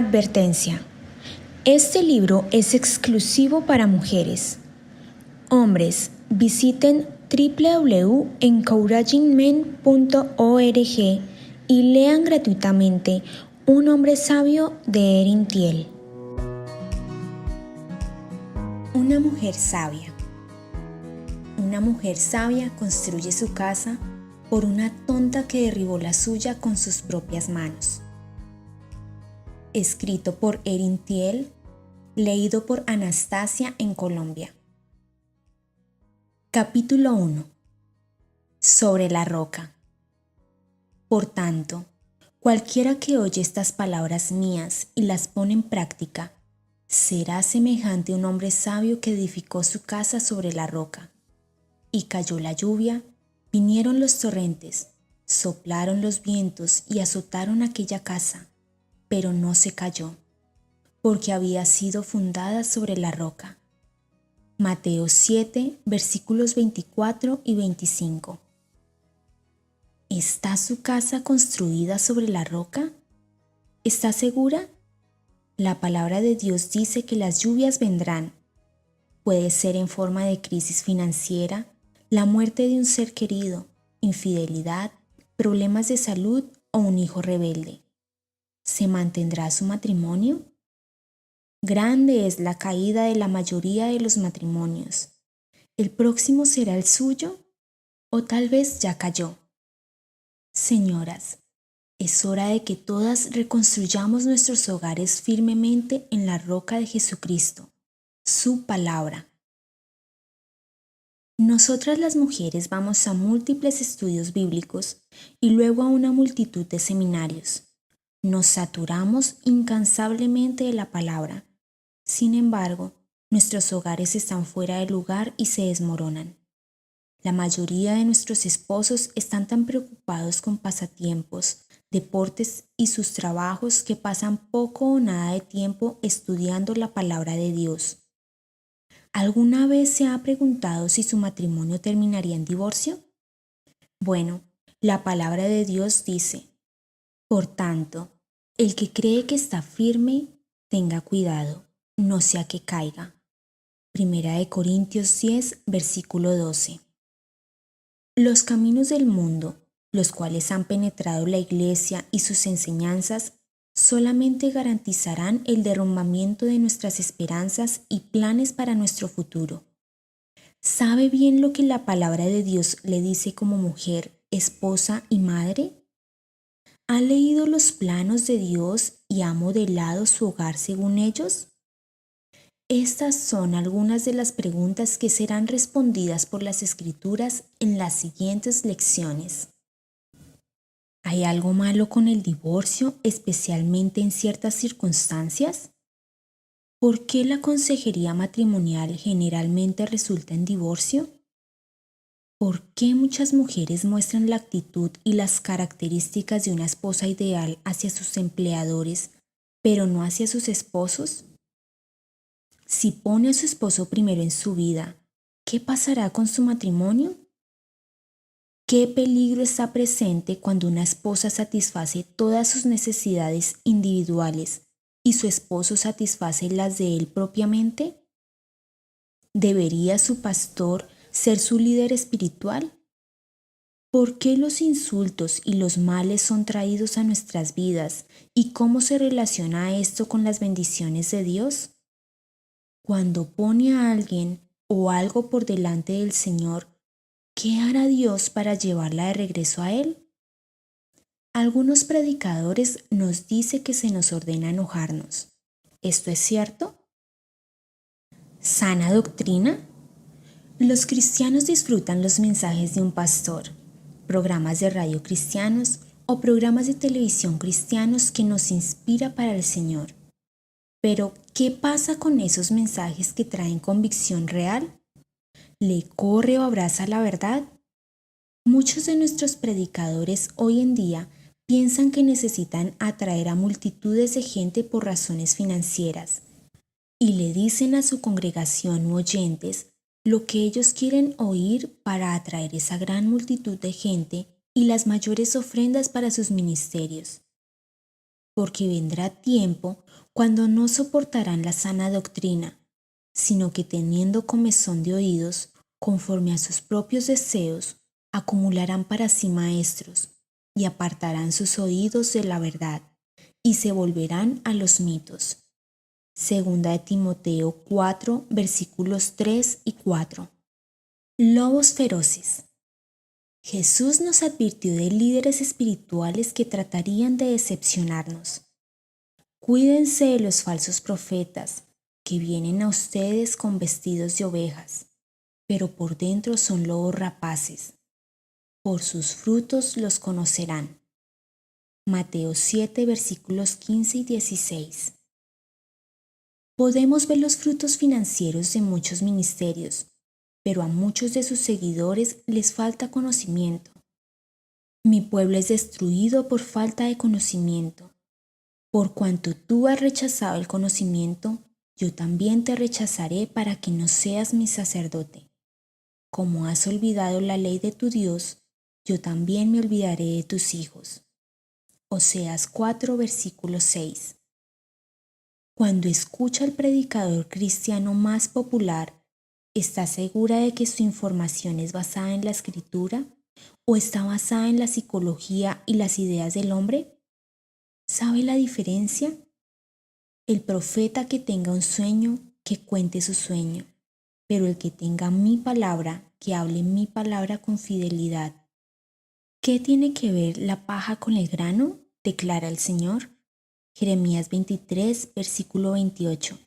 Advertencia. Este libro es exclusivo para mujeres. Hombres, visiten www.encouragingmen.org y lean gratuitamente Un hombre sabio de Erin Thiel. Una mujer sabia. Una mujer sabia construye su casa por una tonta que derribó la suya con sus propias manos. Escrito por Erin Thiel, leído por Anastasia en Colombia. Capítulo 1. Sobre la roca. Por tanto, cualquiera que oye estas palabras mías y las pone en práctica, será semejante a un hombre sabio que edificó su casa sobre la roca. Y cayó la lluvia, vinieron los torrentes, soplaron los vientos y azotaron aquella casa, pero no se cayó, porque había sido fundada sobre la roca. Mateo 7, versículos 24 y 25. ¿Está su casa construida sobre la roca? ¿Está segura? La palabra de Dios dice que las lluvias vendrán. Puede ser en forma de crisis financiera, la muerte de un ser querido, infidelidad, problemas de salud o un hijo rebelde. ¿Se mantendrá su matrimonio? Grande es la caída de la mayoría de los matrimonios. ¿El próximo será el suyo? ¿O tal vez ya cayó? Señoras, es hora de que todas reconstruyamos nuestros hogares firmemente en la roca de Jesucristo, su palabra. Nosotras las mujeres vamos a múltiples estudios bíblicos y luego a una multitud de seminarios. Nos saturamos incansablemente de la palabra. Sin embargo, nuestros hogares están fuera de lugar y se desmoronan. La mayoría de nuestros esposos están tan preocupados con pasatiempos, deportes y sus trabajos que pasan poco o nada de tiempo estudiando la palabra de Dios. ¿Alguna vez se ha preguntado si su matrimonio terminaría en divorcio? Bueno, la palabra de Dios dice: por tanto, el que cree que está firme, tenga cuidado, no sea que caiga. Primera de Corintios 10, versículo 12. Los caminos del mundo, los cuales han penetrado la Iglesia y sus enseñanzas, solamente garantizarán el derrumbamiento de nuestras esperanzas y planes para nuestro futuro. ¿Sabe bien lo que la palabra de Dios le dice como mujer, esposa y madre? ¿Ha leído los planos de Dios y ha modelado su hogar según ellos? Estas son algunas de las preguntas que serán respondidas por las Escrituras en las siguientes lecciones. ¿Hay algo malo con el divorcio, especialmente en ciertas circunstancias? ¿Por qué la consejería matrimonial generalmente resulta en divorcio? ¿Por qué muchas mujeres muestran la actitud y las características de una esposa ideal hacia sus empleadores, pero no hacia sus esposos? Si pone a su esposo primero en su vida, ¿qué pasará con su matrimonio? ¿Qué peligro está presente cuando una esposa satisface todas sus necesidades individuales y su esposo satisface las de él propiamente? ¿Debería su pastor ser su líder espiritual? ¿Por qué los insultos y los males son traídos a nuestras vidas y cómo se relaciona esto con las bendiciones de Dios? Cuando pone a alguien o algo por delante del Señor, ¿qué hará Dios para llevarla de regreso a Él? Algunos predicadores nos dicen que se nos ordena enojarnos. ¿Esto es cierto? ¿Sana doctrina? Los cristianos disfrutan los mensajes de un pastor, programas de radio cristianos o programas de televisión cristianos que nos inspira para el Señor. Pero, ¿qué pasa con esos mensajes que traen convicción real? ¿Le corre o abraza la verdad? Muchos de nuestros predicadores hoy en día piensan que necesitan atraer a multitudes de gente por razones financieras y le dicen a su congregación u oyentes lo que ellos quieren oír para atraer esa gran multitud de gente y las mayores ofrendas para sus ministerios. porque vendrá tiempo cuando no soportarán la sana doctrina, sino que teniendo comezón de oídos, conforme a sus propios deseos, acumularán para sí maestros, y apartarán sus oídos de la verdad, y se volverán a los mitos. Segunda de Timoteo 4, versículos 3 y 4. Lobos feroces. Jesús nos advirtió de líderes espirituales que tratarían de decepcionarnos. Cuídense de los falsos profetas, que vienen a ustedes con vestidos de ovejas, pero por dentro son lobos rapaces. Por sus frutos los conocerán. Mateo 7, versículos 15 y 16. Podemos ver los frutos financieros de muchos ministerios, pero a muchos de sus seguidores les falta conocimiento. Mi pueblo es destruido por falta de conocimiento. Por cuanto tú has rechazado el conocimiento, yo también te rechazaré para que no seas mi sacerdote. Como has olvidado la ley de tu Dios, yo también me olvidaré de tus hijos. Oseas 4, versículo 6. Cuando escucha al predicador cristiano más popular, ¿está segura de que su información es basada en la escritura o está basada en la psicología y las ideas del hombre? ¿Sabe la diferencia? El profeta que tenga un sueño, que cuente su sueño, pero el que tenga mi palabra, que hable mi palabra con fidelidad. ¿Qué tiene que ver la paja con el grano?, declara el Señor. Jeremías 23, versículo 28.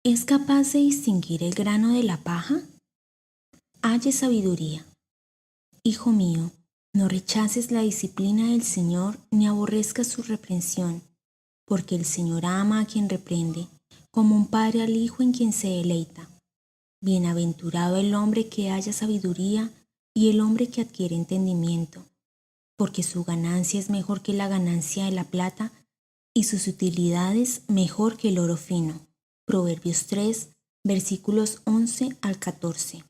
¿Es capaz de distinguir el grano de la paja? Halle sabiduría. Hijo mío, no rechaces la disciplina del Señor ni aborrezcas su reprensión, porque el Señor ama a quien reprende, como un padre al hijo en quien se deleita. Bienaventurado el hombre que haya sabiduría y el hombre que adquiere entendimiento, porque su ganancia es mejor que la ganancia de la plata y sus utilidades mejor que el oro fino. Proverbios 3, versículos 11 al 14.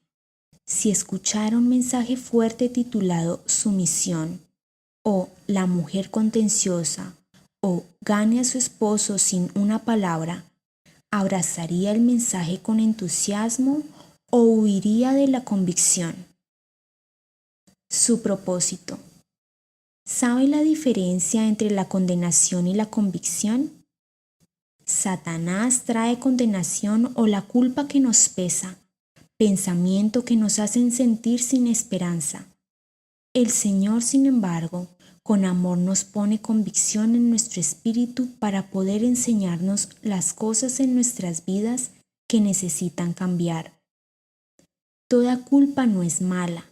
Si escuchara un mensaje fuerte titulado Sumisión, o La mujer contenciosa, o Gane a su esposo sin una palabra, ¿abrazaría el mensaje con entusiasmo o huiría de la convicción? Su propósito. ¿Sabe la diferencia entre la condenación y la convicción? Satanás trae condenación o la culpa que nos pesa, pensamiento que nos hacen sentir sin esperanza. El Señor, sin embargo, con amor nos pone convicción en nuestro espíritu para poder enseñarnos las cosas en nuestras vidas que necesitan cambiar. Toda culpa no es mala.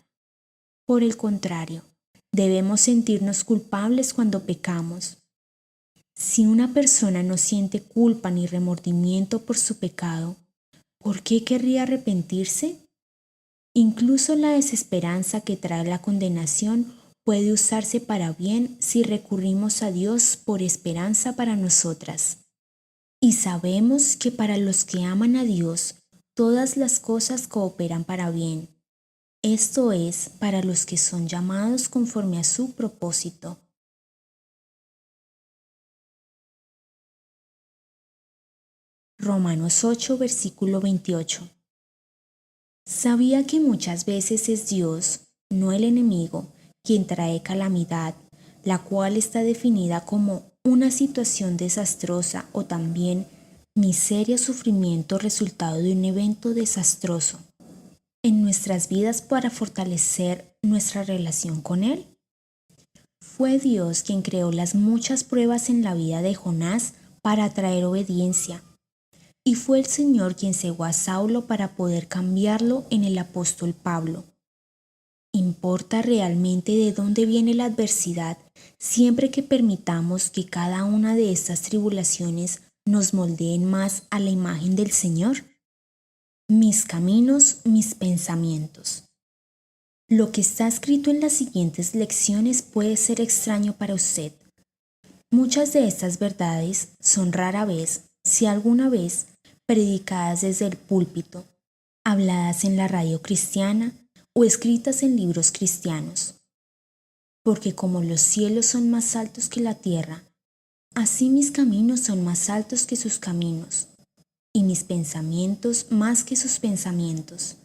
Por el contrario, debemos sentirnos culpables cuando pecamos. Si una persona no siente culpa ni remordimiento por su pecado, ¿por qué querría arrepentirse? Incluso la desesperanza que trae la condenación puede usarse para bien si recurrimos a Dios por esperanza para nosotras. Y sabemos que para los que aman a Dios, todas las cosas cooperan para bien. Esto es, para los que son llamados conforme a su propósito. Romanos 8, versículo 28. Sabía que muchas veces es Dios, no el enemigo, quien trae calamidad, la cual está definida como una situación desastrosa o también miseria o sufrimiento resultado de un evento desastroso en nuestras vidas para fortalecer nuestra relación con Él. Fue Dios quien creó las muchas pruebas en la vida de Jonás para traer obediencia. Y fue el Señor quien cegó a Saulo para poder cambiarlo en el apóstol Pablo. ¿Importa realmente de dónde viene la adversidad siempre que permitamos que cada una de estas tribulaciones nos moldeen más a la imagen del Señor? Mis caminos, mis pensamientos. Lo que está escrito en las siguientes lecciones puede ser extraño para usted. Muchas de estas verdades son rara vez, si alguna vez, predicadas desde el púlpito, habladas en la radio cristiana o escritas en libros cristianos. Porque como los cielos son más altos que la tierra, Así mis caminos son más altos que sus caminos, y mis pensamientos más que sus pensamientos.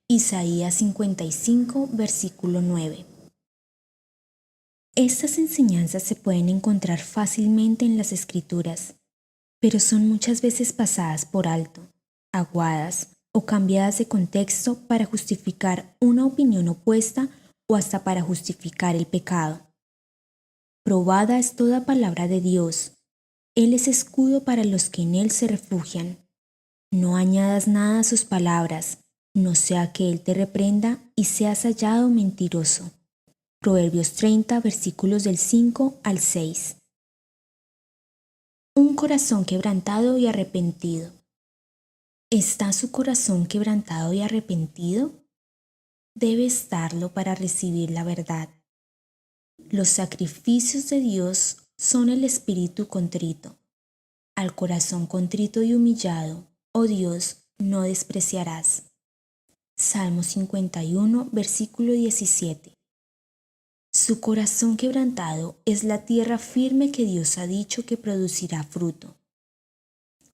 Isaías 55, versículo 9. Estas enseñanzas se pueden encontrar fácilmente en las Escrituras, pero son muchas veces pasadas por alto, aguadas o cambiadas de contexto para justificar una opinión opuesta o hasta para justificar el pecado. Probada es toda palabra de Dios. Él es escudo para los que en Él se refugian. No añadas nada a sus palabras, no sea que Él te reprenda y seas hallado mentiroso. Proverbios 30, versículos del 5 al 6. Un corazón quebrantado y arrepentido. ¿Está su corazón quebrantado y arrepentido? Debe estarlo para recibir la verdad. Los sacrificios de Dios son el espíritu contrito. Al corazón contrito y humillado, oh Dios, no despreciarás. Salmo 51, versículo 17. Su corazón quebrantado es la tierra firme que Dios ha dicho que producirá fruto.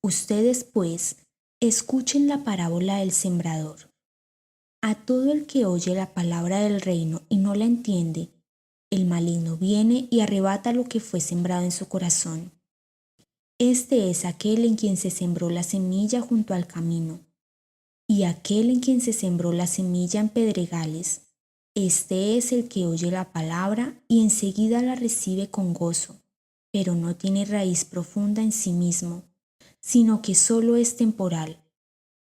Ustedes, pues, escuchen la parábola del sembrador. A todo el que oye la palabra del reino y no la entiende, el maligno viene y arrebata lo que fue sembrado en su corazón. Este es aquel en quien se sembró la semilla junto al camino, y aquel en quien se sembró la semilla en pedregales. Este es el que oye la palabra y enseguida la recibe con gozo, pero no tiene raíz profunda en sí mismo, sino que solo es temporal.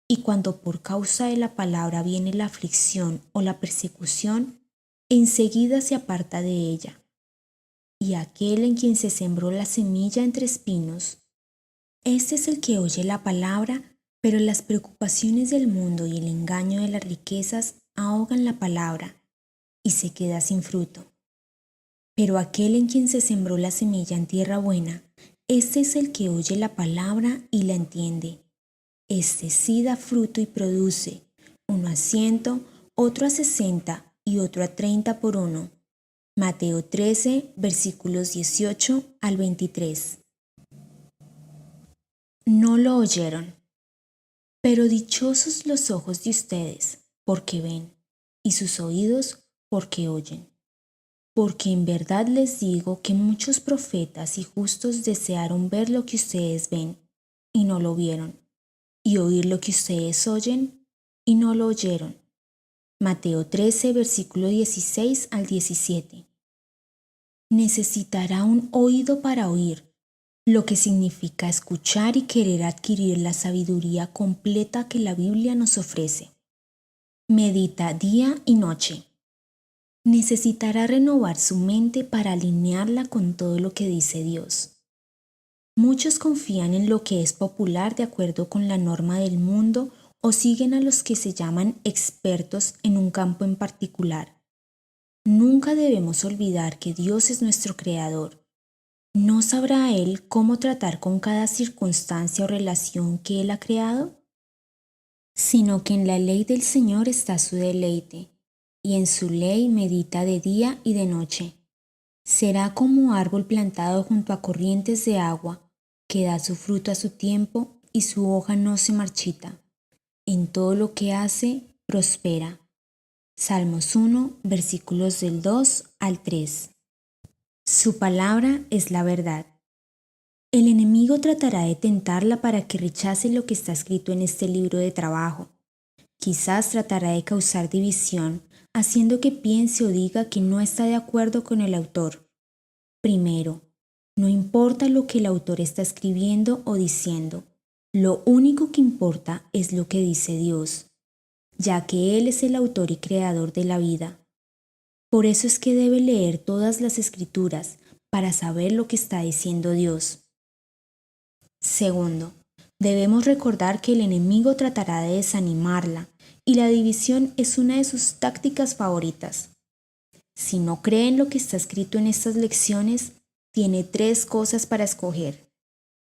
Y cuando por causa de la palabra viene la aflicción o la persecución, enseguida se aparta de ella. Y aquel en quien se sembró la semilla entre espinos, este es el que oye la palabra, pero las preocupaciones del mundo y el engaño de las riquezas ahogan la palabra y se queda sin fruto. Pero aquel en quien se sembró la semilla en tierra buena, este es el que oye la palabra y la entiende. Este sí da fruto y produce, uno a 100, otro a 60 y otro a 30 por uno. Mateo 13, versículos 18 al 23. No lo oyeron. Pero dichosos los ojos de ustedes, porque ven, y sus oídos, porque oyen. Porque en verdad les digo que muchos profetas y justos desearon ver lo que ustedes ven, y no lo vieron, y oír lo que ustedes oyen, y no lo oyeron. Mateo 13, versículo 16 al 17. Necesitará un oído para oír, lo que significa escuchar y querer adquirir la sabiduría completa que la Biblia nos ofrece. Medita día y noche. Necesitará renovar su mente para alinearla con todo lo que dice Dios. Muchos confían en lo que es popular de acuerdo con la norma del mundo o siguen a los que se llaman expertos en un campo en particular. Nunca debemos olvidar que Dios es nuestro creador. ¿No sabrá Él cómo tratar con cada circunstancia o relación que Él ha creado? Sino que en la ley del Señor está su deleite, y en su ley medita de día y de noche. Será como árbol plantado junto a corrientes de agua, que da su fruto a su tiempo y su hoja no se marchita. En todo lo que hace, prospera. Salmos 1, versículos del 2 al 3. Su palabra es la verdad. El enemigo tratará de tentarla para que rechace lo que está escrito en este libro de trabajo. Quizás tratará de causar división, haciendo que piense o diga que no está de acuerdo con el autor. Primero, no importa lo que el autor está escribiendo o diciendo, lo único que importa es lo que dice Dios, ya que Él es el autor y creador de la vida. Por eso es que debe leer todas las escrituras para saber lo que está diciendo Dios. Segundo, debemos recordar que el enemigo tratará de desanimarla y la división es una de sus tácticas favoritas. Si no cree en lo que está escrito en estas lecciones, tiene 3 cosas para escoger.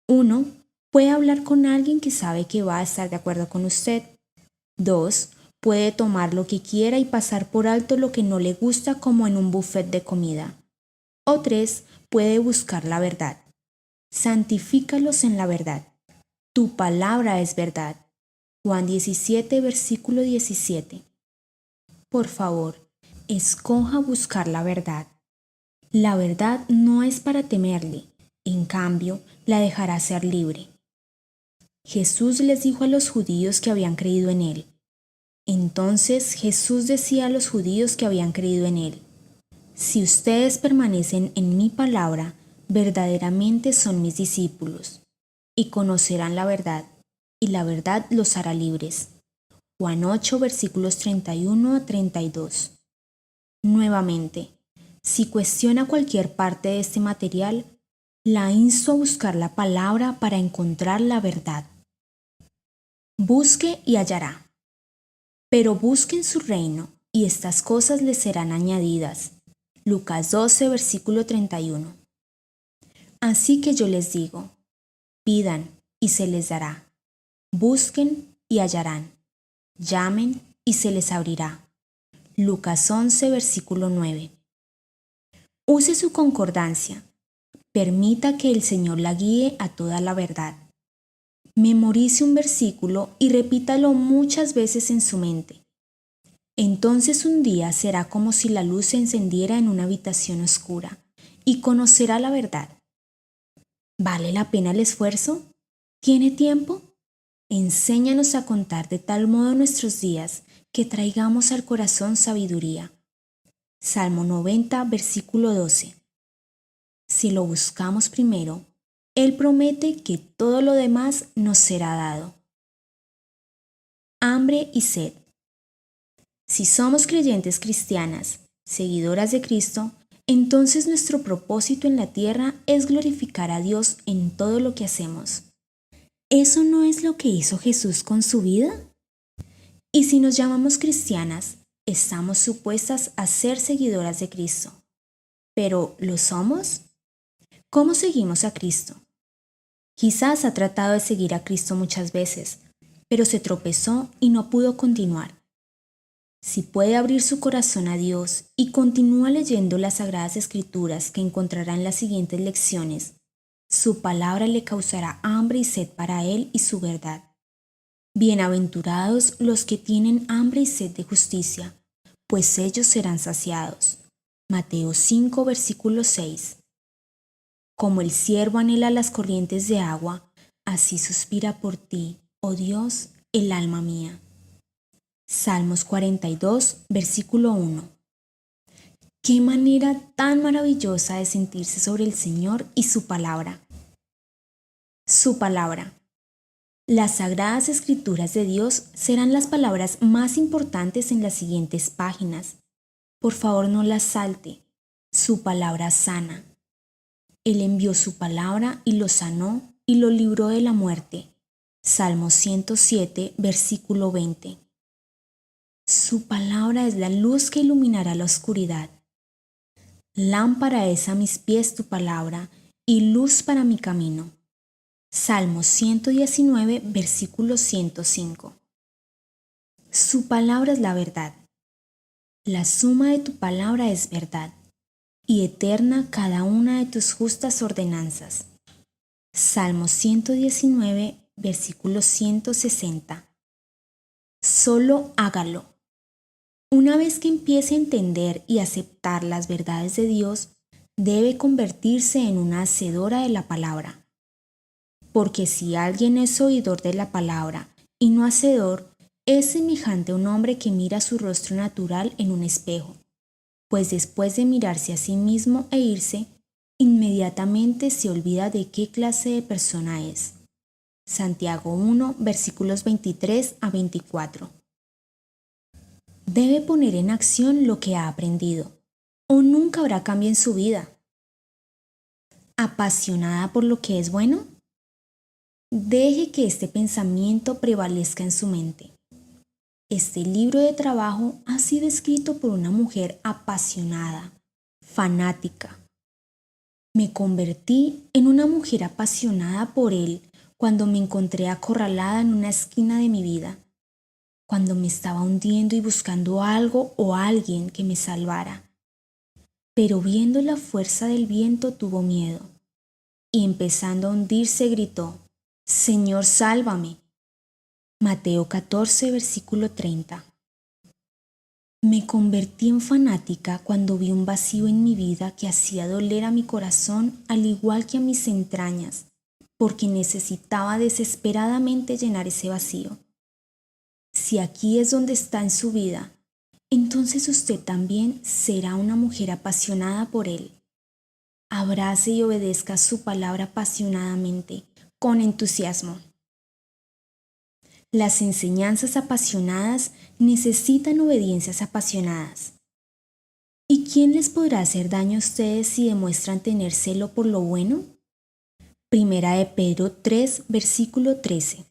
1. Puede hablar con alguien que sabe que va a estar de acuerdo con usted. 2. Puede tomar lo que quiera y pasar por alto lo que no le gusta como en un buffet de comida. O 3. Puede buscar la verdad. Santifícalos en la verdad. Tu palabra es verdad. Juan 17, versículo 17. Por favor, escoja buscar la verdad. La verdad no es para temerle, en cambio, la dejará ser libre. Jesús les dijo a los judíos que habían creído en él. Entonces Jesús decía a los judíos que habían creído en él: si ustedes permanecen en mi palabra, verdaderamente son mis discípulos, y conocerán la verdad, y la verdad los hará libres. Juan 8, versículos 31 a 32. Nuevamente, si cuestiona cualquier parte de este material, la insto a buscar la palabra para encontrar la verdad. Busque y hallará. Pero busquen su reino, y estas cosas les serán añadidas. Lucas 12, versículo 31. Así que yo les digo, pidan y se les dará. Busquen y hallarán. Llamen y se les abrirá. Lucas 11, versículo 9. Use su concordancia. Permita que el Señor la guíe a toda la verdad. Memorice un versículo y repítalo muchas veces en su mente. Entonces un día será como si la luz se encendiera en una habitación oscura y conocerá la verdad. ¿Vale la pena el esfuerzo? ¿Tiene tiempo? Enséñanos a contar de tal modo nuestros días que traigamos al corazón sabiduría. Salmo 90, versículo 12. Si lo buscamos primero, Él promete que todo lo demás nos será dado. Hambre y sed. Si somos creyentes cristianas, seguidoras de Cristo, entonces nuestro propósito en la tierra es glorificar a Dios en todo lo que hacemos. ¿Eso no es lo que hizo Jesús con su vida? Y si nos llamamos cristianas, estamos supuestas a ser seguidoras de Cristo. ¿Pero lo somos? ¿Cómo seguimos a Cristo? Quizás ha tratado de seguir a Cristo muchas veces, pero se tropezó y no pudo continuar. Si puede abrir su corazón a Dios y continúa leyendo las Sagradas Escrituras que encontrará en las siguientes lecciones, su palabra le causará hambre y sed para él y su verdad. Bienaventurados los que tienen hambre y sed de justicia, pues ellos serán saciados. Mateo 5, versículo 6. Como el ciervo anhela las corrientes de agua, así suspira por ti, oh Dios, el alma mía. Salmos 42, versículo 1. Qué manera tan maravillosa de sentirse sobre el Señor y su palabra. Su palabra. Las Sagradas Escrituras de Dios serán las palabras más importantes en las siguientes páginas. Por favor, no las salte. Su palabra sana. Él envió su palabra y lo sanó y lo libró de la muerte. Salmo 107, versículo 20. Su palabra es la luz que iluminará la oscuridad. Lámpara es a mis pies tu palabra y luz para mi camino. Salmo 119, versículo 105. Su palabra es la verdad. La suma de tu palabra es verdad, y eterna cada una de tus justas ordenanzas. Salmo 119, versículo 160. Solo hágalo. Una vez que empiece a entender y aceptar las verdades de Dios, debe convertirse en una hacedora de la palabra. Porque si alguien es oidor de la palabra y no hacedor, es semejante a un hombre que mira su rostro natural en un espejo, pues después de mirarse a sí mismo e irse, inmediatamente se olvida de qué clase de persona es. Santiago 1, versículos 23 a 24. Debe poner en acción lo que ha aprendido, o nunca habrá cambio en su vida. ¿Apasionada por lo que es bueno? Deje que este pensamiento prevalezca en su mente. Este libro de trabajo ha sido escrito por una mujer apasionada, fanática. Me convertí en una mujer apasionada por él cuando me encontré acorralada en una esquina de mi vida, cuando me estaba hundiendo y buscando algo o alguien que me salvara. Pero viendo la fuerza del viento tuvo miedo y empezando a hundirse gritó: Señor, sálvame. Mateo 14, versículo 30. Me convertí en fanática cuando vi un vacío en mi vida que hacía doler a mi corazón al igual que a mis entrañas, porque necesitaba desesperadamente llenar ese vacío. Si aquí es donde está en su vida, entonces usted también será una mujer apasionada por Él. Abrace y obedezca su palabra apasionadamente, con entusiasmo. Las enseñanzas apasionadas necesitan obediencias apasionadas. ¿Y quién les podrá hacer daño a ustedes si demuestran tener celo por lo bueno? Primera de Pedro 3, versículo 13.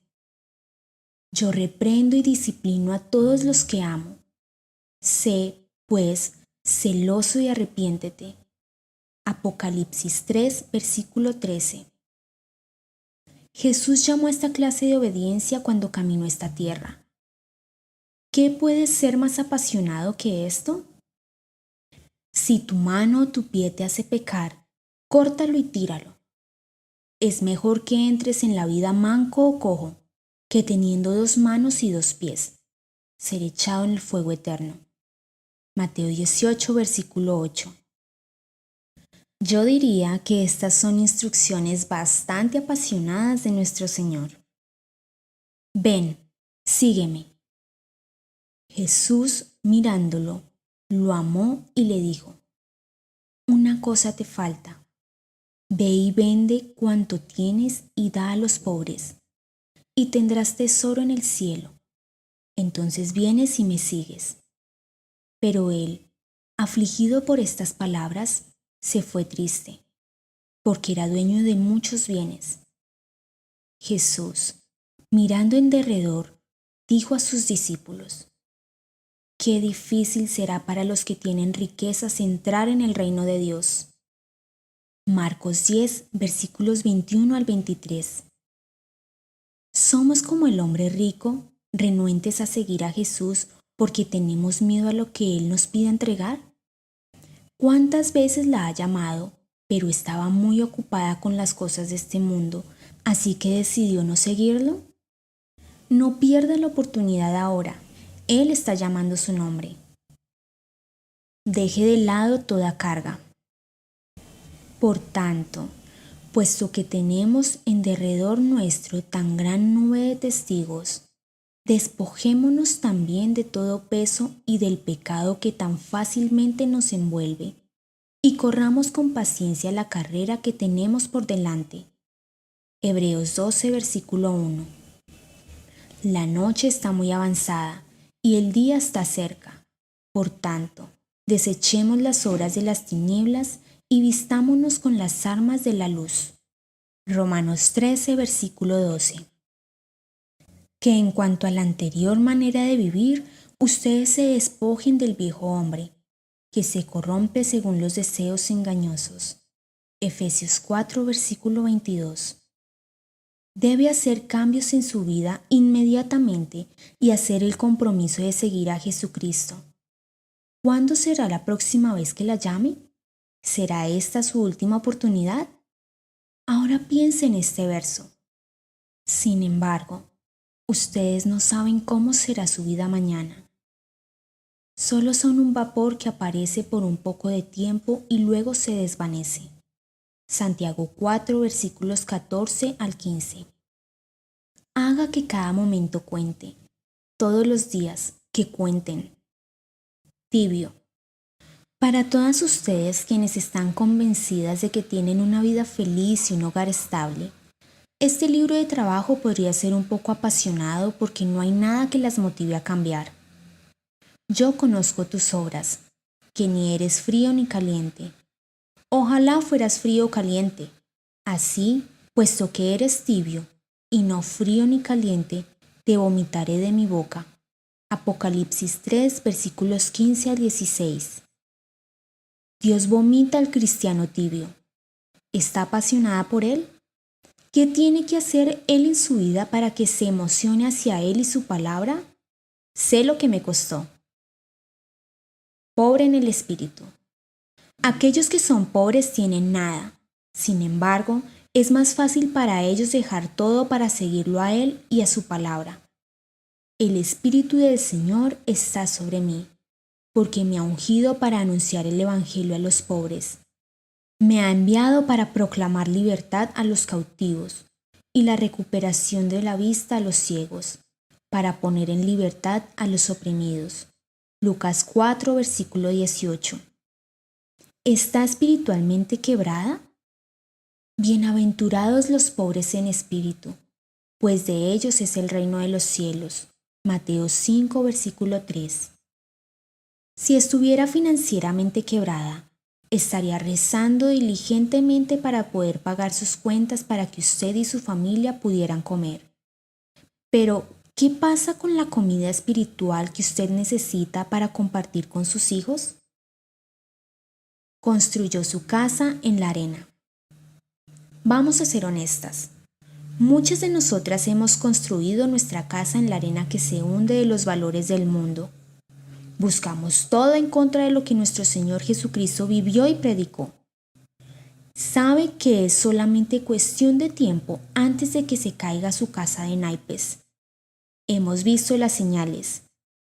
Yo reprendo y disciplino a todos los que amo. Sé, pues, celoso y arrepiéntete. Apocalipsis 3, versículo 13. Jesús llamó a esta clase de obediencia cuando caminó esta tierra. ¿Qué puede ser más apasionado que esto? Si tu mano o tu pie te hace pecar, córtalo y tíralo. Es mejor que entres en la vida manco o cojo, que teniendo 2 manos y 2 pies, ser echado en el fuego eterno. Mateo 18, versículo 8. Yo diría que estas son instrucciones bastante apasionadas de nuestro Señor. Ven, sígueme. Jesús, mirándolo, lo amó y le dijo: Una cosa te falta. Ve y vende cuanto tienes y da a los pobres, y tendrás tesoro en el cielo. Entonces vienes y me sigues. Pero él, afligido por estas palabras, se fue triste, porque era dueño de muchos bienes. Jesús, mirando en derredor, dijo a sus discípulos: Qué difícil será para los que tienen riquezas entrar en el reino de Dios. Marcos 10, versículos 21 al 23. Somos como el hombre rico, renuentes a seguir a Jesús porque tenemos miedo a lo que Él nos pida entregar. ¿Cuántas veces la ha llamado, pero estaba muy ocupada con las cosas de este mundo, así que decidió no seguirlo? No pierda la oportunidad ahora. Él está llamando su nombre. Deje de lado toda carga. Por tanto, puesto que tenemos en derredor nuestro tan gran nube de testigos, despojémonos también de todo peso y del pecado que tan fácilmente nos envuelve, y corramos con paciencia la carrera que tenemos por delante. Hebreos 12, versículo 1. La noche está muy avanzada y el día está cerca. Por tanto, desechemos las obras de las tinieblas y vistámonos con las armas de la luz. Romanos 13, versículo 12. Que en cuanto a la anterior manera de vivir, ustedes se despojen del viejo hombre, que se corrompe según los deseos engañosos. Efesios 4, versículo 22. Debe hacer cambios en su vida inmediatamente y hacer el compromiso de seguir a Jesucristo. ¿Cuándo será la próxima vez que la llame? ¿Será esta su última oportunidad? Ahora piense en este verso. Sin embargo, ustedes no saben cómo será su vida mañana. Solo son un vapor que aparece por un poco de tiempo y luego se desvanece. Santiago 4, versículos 14 al 15. Haga que cada momento cuente. Todos los días que cuenten. Tibio. Para todas ustedes quienes están convencidas de que tienen una vida feliz y un hogar estable, este libro de trabajo podría ser un poco apasionado porque no hay nada que las motive a cambiar. Yo conozco tus obras, que ni eres frío ni caliente. Ojalá fueras frío o caliente. Así, puesto que eres tibio y no frío ni caliente, te vomitaré de mi boca. Apocalipsis 3, versículos 15 al 16. Dios vomita al cristiano tibio. ¿Está apasionada por él? ¿Qué tiene que hacer él en su vida para que se emocione hacia él y su palabra? Sé lo que me costó. Pobre en el espíritu. Aquellos que son pobres tienen nada. Sin embargo, Es más fácil para ellos dejar todo para seguirlo a Él y a su palabra. El Espíritu del Señor está sobre mí, porque me ha ungido para anunciar el Evangelio a los pobres. Me ha enviado para proclamar libertad a los cautivos y la recuperación de la vista a los ciegos, para poner en libertad a los oprimidos. Lucas 4, versículo 18. ¿Está espiritualmente quebrada? Bienaventurados los pobres en espíritu, pues de ellos es el reino de los cielos. Mateo 5, versículo 3. Si estuviera financieramente quebrada, estaría rezando diligentemente para poder pagar sus cuentas para que usted y su familia pudieran comer. Pero, ¿qué pasa con la comida espiritual que usted necesita para compartir con sus hijos? Construyó su casa en la arena. Vamos a ser honestas. Muchas de nosotras hemos construido nuestra casa en la arena que se hunde de los valores del mundo. Buscamos todo en contra de lo que nuestro Señor Jesucristo vivió y predicó. Sabe que es solamente cuestión de tiempo antes de que se caiga su casa de naipes. Hemos visto las señales.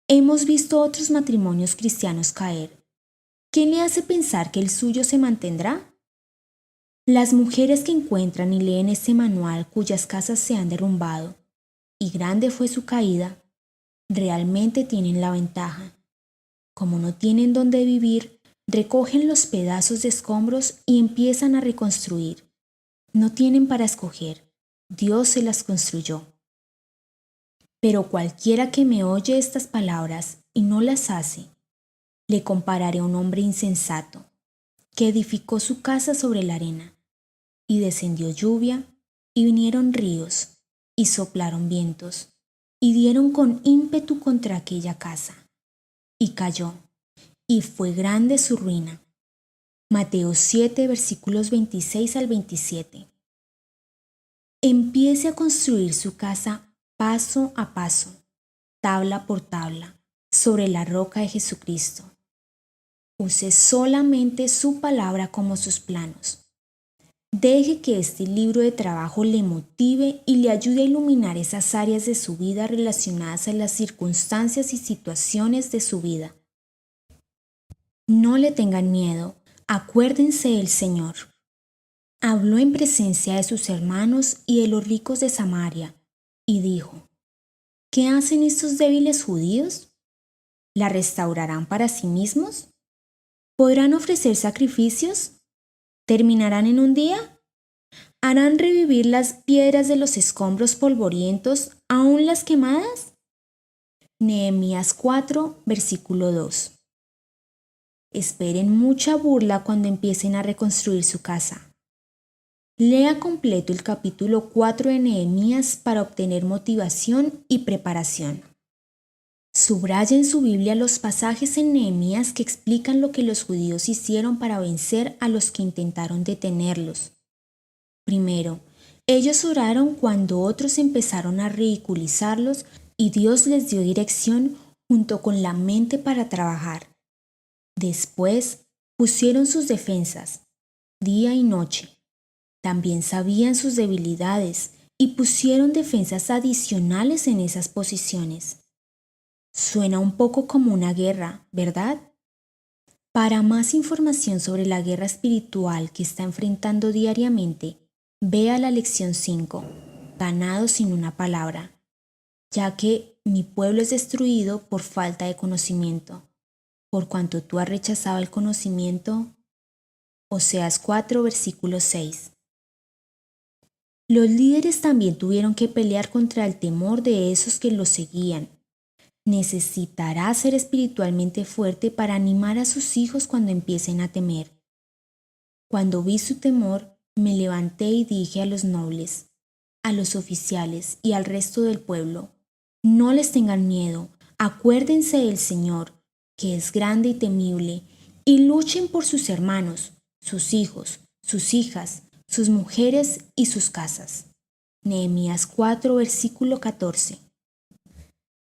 Hemos visto otros matrimonios cristianos caer. ¿Qué le hace pensar que el suyo se mantendrá? Las mujeres que encuentran y leen este manual cuyas casas se han derrumbado, y grande fue su caída, realmente tienen la ventaja. Como no tienen dónde vivir, recogen los pedazos de escombros y empiezan a reconstruir. No tienen para escoger, Dios se las construyó. Pero cualquiera que me oye estas palabras y no las hace, le compararé a un hombre insensato, que edificó su casa sobre la arena, y descendió lluvia, y vinieron ríos, y soplaron vientos, y dieron con ímpetu contra aquella casa, y cayó, y fue grande su ruina. Mateo 7, versículos 26 al 27. Empiece a construir su casa paso a paso, tabla por tabla, sobre la roca de Jesucristo. Use solamente su palabra como sus planos. Deje que este libro de trabajo le motive y le ayude a iluminar esas áreas de su vida relacionadas a las circunstancias y situaciones de su vida. No le tengan miedo, acuérdense del Señor. Habló en presencia de sus hermanos y de los ricos de Samaria, y dijo: ¿Qué hacen estos débiles judíos? ¿La restaurarán para sí mismos? ¿Podrán ofrecer sacrificios? ¿Terminarán en un día? ¿Harán revivir las piedras de los escombros polvorientos, aún las quemadas? Nehemías 4, versículo 2. Esperen mucha burla cuando empiecen a reconstruir su casa. Lea completo el capítulo 4 de Nehemías para obtener motivación y preparación. Subraya en su Biblia los pasajes en Nehemías que explican lo que los judíos hicieron para vencer a los que intentaron detenerlos. Primero, ellos oraron cuando otros empezaron a ridiculizarlos y Dios les dio dirección junto con la mente para trabajar. Después, pusieron sus defensas, día y noche. También sabían sus debilidades y pusieron defensas adicionales en esas posiciones. Suena un poco como una guerra, ¿verdad? Para más información sobre la guerra espiritual que está enfrentando diariamente, vea la lección 5, ganado sin una palabra, ya que mi pueblo es destruido por falta de conocimiento. Por cuanto tú has rechazado el conocimiento. Oseas 4, versículo 6. Los líderes también tuvieron que pelear contra el temor de esos que los seguían. Necesitará ser espiritualmente fuerte para animar a sus hijos cuando empiecen a temer. Cuando vi su temor, me levanté y dije a los nobles, a los oficiales y al resto del pueblo: no les tengan miedo, acuérdense del Señor, que es grande y temible, y luchen por sus hermanos, sus hijos, sus hijas, sus mujeres y sus casas. Nehemías 4, versículo 14.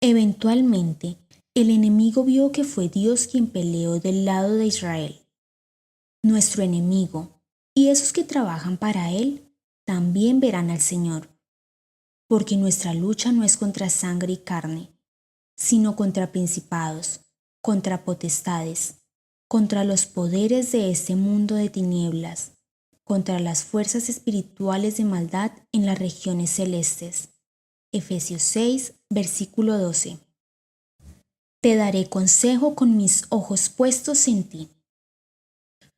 Eventualmente, el enemigo vio que fue Dios quien peleó del lado de Israel. Nuestro enemigo y esos que trabajan para él también verán al Señor. Porque nuestra lucha no es contra sangre y carne, sino contra principados, contra potestades, contra los poderes de este mundo de tinieblas, contra las fuerzas espirituales de maldad en las regiones celestes. Efesios 6, versículo 12. Te daré consejo con mis ojos puestos en ti.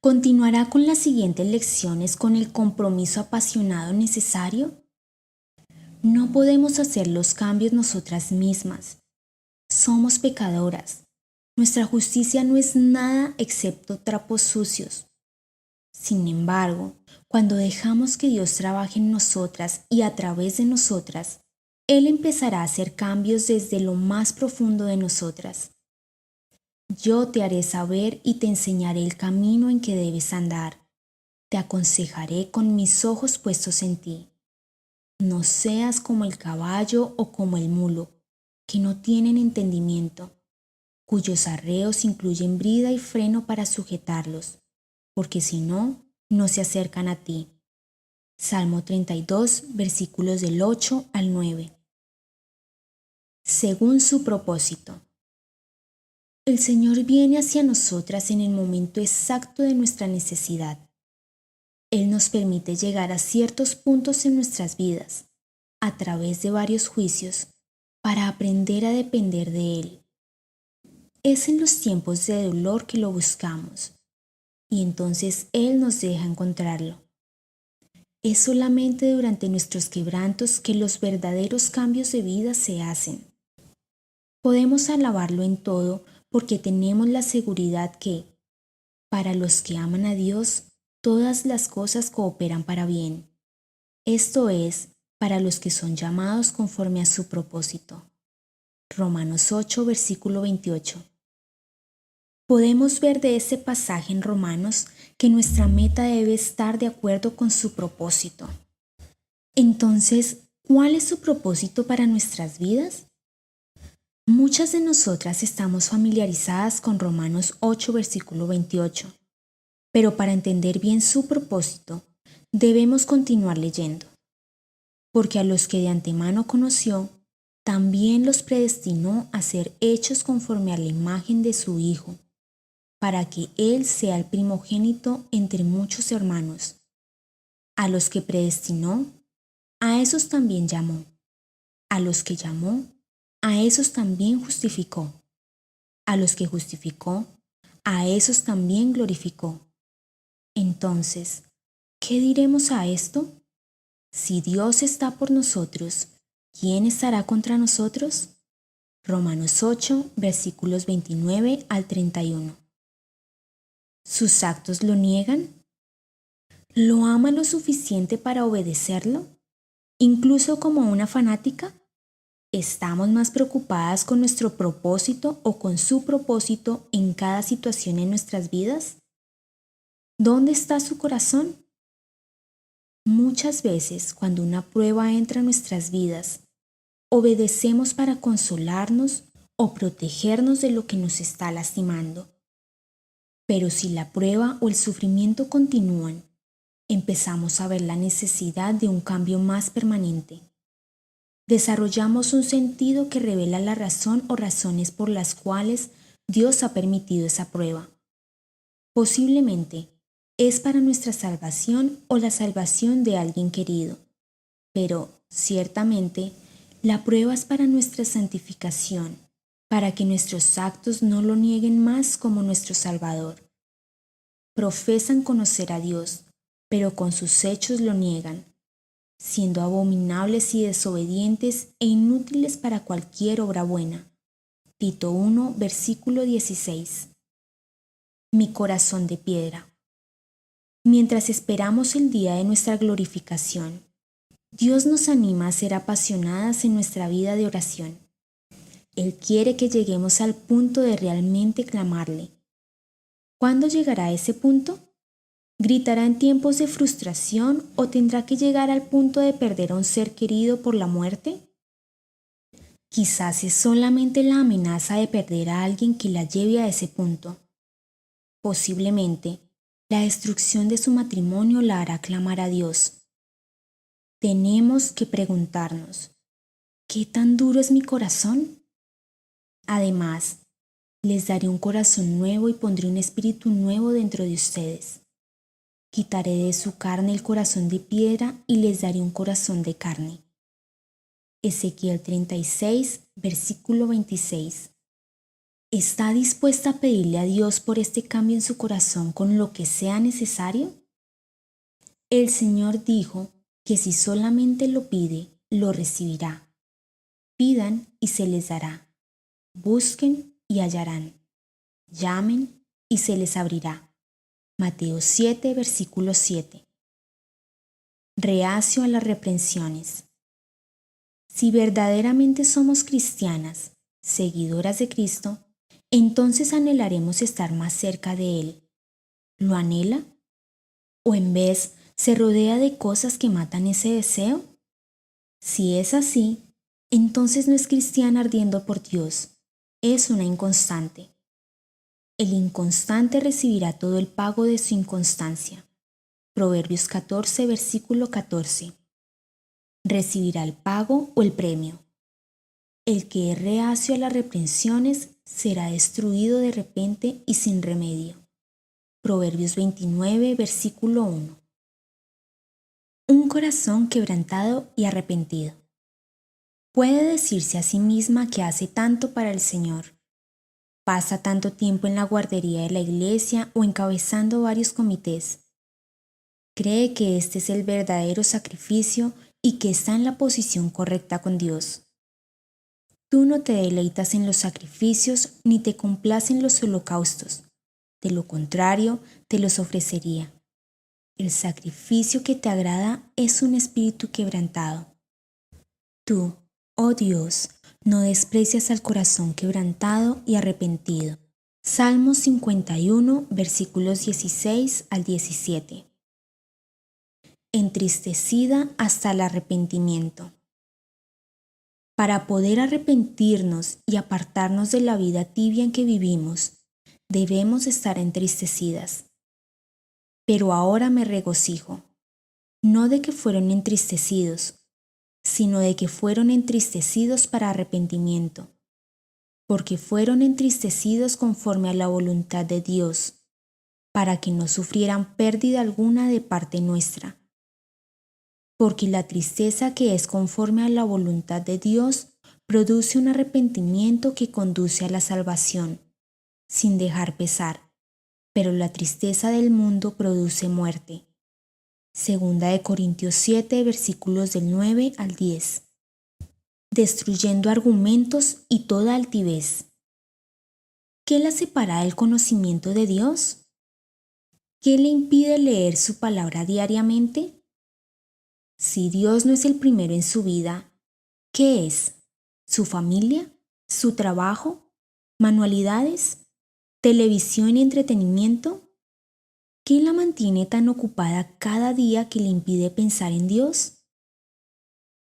¿Continuará con las siguientes lecciones con el compromiso apasionado necesario? No podemos hacer los cambios nosotras mismas. Somos pecadoras. Nuestra justicia no es nada excepto trapos sucios. Sin embargo, cuando dejamos que Dios trabaje en nosotras y a través de nosotras, Él empezará a hacer cambios desde lo más profundo de nosotras. Yo te haré saber y te enseñaré el camino en que debes andar. Te aconsejaré con mis ojos puestos en ti. No seas como el caballo o como el mulo, que no tienen entendimiento, cuyos arreos incluyen brida y freno para sujetarlos, porque si no, no se acercan a ti. Salmo 32, versículos del 8 al 9. Según su propósito. El Señor viene hacia nosotras en el momento exacto de nuestra necesidad. Él nos permite llegar a ciertos puntos en nuestras vidas, a través de varios juicios, para aprender a depender de Él. Es en los tiempos de dolor que lo buscamos, y entonces Él nos deja encontrarlo. Es solamente durante nuestros quebrantos que los verdaderos cambios de vida se hacen. Podemos alabarlo en todo porque tenemos la seguridad que, para los que aman a Dios, todas las cosas cooperan para bien. Esto es, para los que son llamados conforme a su propósito. Romanos 8, versículo 28. Podemos ver de este pasaje en Romanos que nuestra meta debe estar de acuerdo con su propósito. Entonces, ¿cuál es su propósito para nuestras vidas? Muchas de nosotras estamos familiarizadas con Romanos 8, versículo 28, pero para entender bien su propósito, debemos continuar leyendo. Porque a los que de antemano conoció, también los predestinó a ser hechos conforme a la imagen de su Hijo, para que Él sea el primogénito entre muchos hermanos. A los que predestinó, a esos también llamó. A los que llamó, a esos también justificó. A los que justificó, a esos también glorificó. Entonces, ¿qué diremos a esto? Si Dios está por nosotros, ¿quién estará contra nosotros? Romanos 8, versículos 29 al 31. ¿Sus actos lo niegan? ¿Lo ama lo suficiente para obedecerlo? ¿Incluso como una fanática? ¿Estamos más preocupadas con nuestro propósito o con su propósito en cada situación en nuestras vidas? ¿Dónde está su corazón? Muchas veces, cuando una prueba entra en nuestras vidas, obedecemos para consolarnos o protegernos de lo que nos está lastimando. Pero si la prueba o el sufrimiento continúan, empezamos a ver la necesidad de un cambio más permanente. Desarrollamos un sentido que revela la razón o razones por las cuales Dios ha permitido esa prueba. Posiblemente es para nuestra salvación o la salvación de alguien querido, pero ciertamente la prueba es para nuestra santificación, para que nuestros actos no lo nieguen más como nuestro Salvador. Profesan conocer a Dios, pero con sus hechos lo niegan, siendo abominables y desobedientes e inútiles para cualquier obra buena. Tito 1, versículo 16. Mi corazón de piedra. Mientras esperamos el día de nuestra glorificación, Dios nos anima a ser apasionadas en nuestra vida de oración. Él quiere que lleguemos al punto de realmente clamarle. ¿Cuándo llegará ese punto? ¿Gritará en tiempos de frustración o tendrá que llegar al punto de perder a un ser querido por la muerte? Quizás es solamente la amenaza de perder a alguien que la lleve a ese punto. Posiblemente, la destrucción de su matrimonio la hará clamar a Dios. tenemos que preguntarnos, ¿qué tan duro es mi corazón? Además, les daré un corazón nuevo y pondré un espíritu nuevo dentro de ustedes. Quitaré de su carne el corazón de piedra y les daré un corazón de carne. Ezequiel 36, versículo 26. ¿Está dispuesta a pedirle a Dios por este cambio en su corazón con lo que sea necesario? El Señor dijo que si solamente lo pide, lo recibirá. Pidan y se les dará. Busquen y hallarán. Llamen y se les abrirá. Mateo 7, versículo 7. Reacio a las reprensiones. Si verdaderamente somos cristianas, seguidoras de Cristo, entonces anhelaremos estar más cerca de Él. ¿Lo anhela? ¿O en vez se rodea de cosas que matan ese deseo? Si es así, entonces no es cristiana ardiendo por Dios, es una inconstante. El inconstante recibirá todo el pago de su inconstancia. Proverbios 14, versículo 14. Recibirá el pago o el premio. El que es reacio a las reprensiones será destruido de repente y sin remedio. Proverbios 29, versículo 1. Un corazón quebrantado y arrepentido. Puede decirse a sí misma que hace tanto para el Señor. Pasa tanto tiempo en la guardería de la iglesia o encabezando varios comités. Cree que este es el verdadero sacrificio y que está en la posición correcta con Dios. Tú no te deleitas en los sacrificios ni te complacen los holocaustos. De lo contrario, te los ofrecería. El sacrificio que te agrada es un espíritu quebrantado. Tú, oh Dios, no desprecias al corazón quebrantado y arrepentido. Salmos 51, versículos 16 al 17. Entristecida hasta el arrepentimiento. Para poder arrepentirnos y apartarnos de la vida tibia en que vivimos, debemos estar entristecidas. Pero ahora me regocijo, no de que fueron entristecidos, sino de que fueron entristecidos para arrepentimiento, porque fueron entristecidos conforme a la voluntad de Dios, para que no sufrieran pérdida alguna de parte nuestra. Porque la tristeza que es conforme a la voluntad de Dios produce un arrepentimiento que conduce a la salvación, sin dejar pesar, pero la tristeza del mundo produce muerte. Segunda de Corintios 7, versículos del 9 al 10. Destruyendo argumentos y toda altivez. ¿Qué la separa del conocimiento de Dios? ¿Qué le impide leer su palabra diariamente? Si Dios no es el primero en su vida, ¿qué es? ¿Su familia? ¿Su trabajo? ¿Manualidades? ¿Televisión y entretenimiento? ¿Qué la mantiene tan ocupada cada día que le impide pensar en Dios?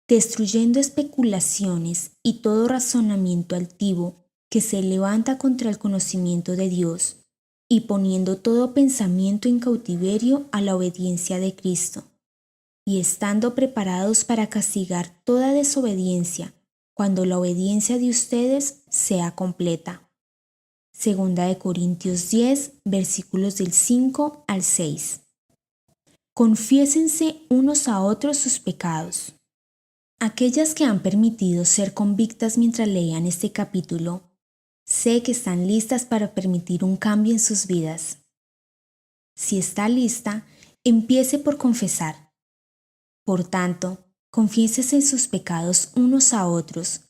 Destruyendo especulaciones y todo razonamiento altivo que se levanta contra el conocimiento de Dios y poniendo todo pensamiento en cautiverio a la obediencia de Cristo, y estando preparados para castigar toda desobediencia cuando la obediencia de ustedes sea completa. Segunda de Corintios 10, versículos del 5 al 6. Confiésense unos a otros sus pecados. Aquellas que han permitido ser convictas mientras leían este capítulo, sé que están listas para permitir un cambio en sus vidas. Si está lista, empiece por confesar. Por tanto, confiésense sus pecados unos a otros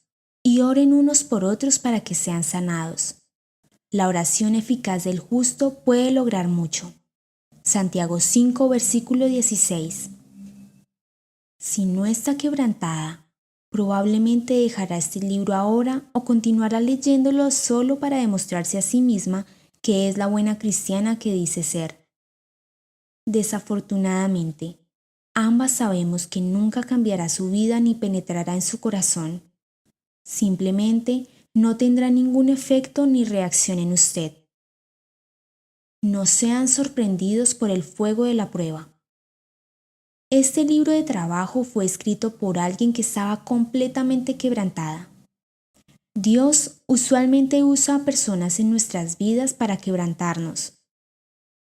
y oren unos por otros para que sean sanados. La oración eficaz del justo puede lograr mucho. Santiago 5, versículo 16. Si no está quebrantada, probablemente dejará este libro ahora o continuará leyéndolo solo para demostrarse a sí misma que es la buena cristiana que dice ser. Desafortunadamente, ambas sabemos que nunca cambiará su vida ni penetrará en su corazón. Simplemente no tendrá ningún efecto ni reacción en usted. No sean sorprendidos por el fuego de la prueba. Este libro de trabajo fue escrito por alguien que estaba completamente quebrantada. Dios usualmente usa a personas en nuestras vidas para quebrantarnos.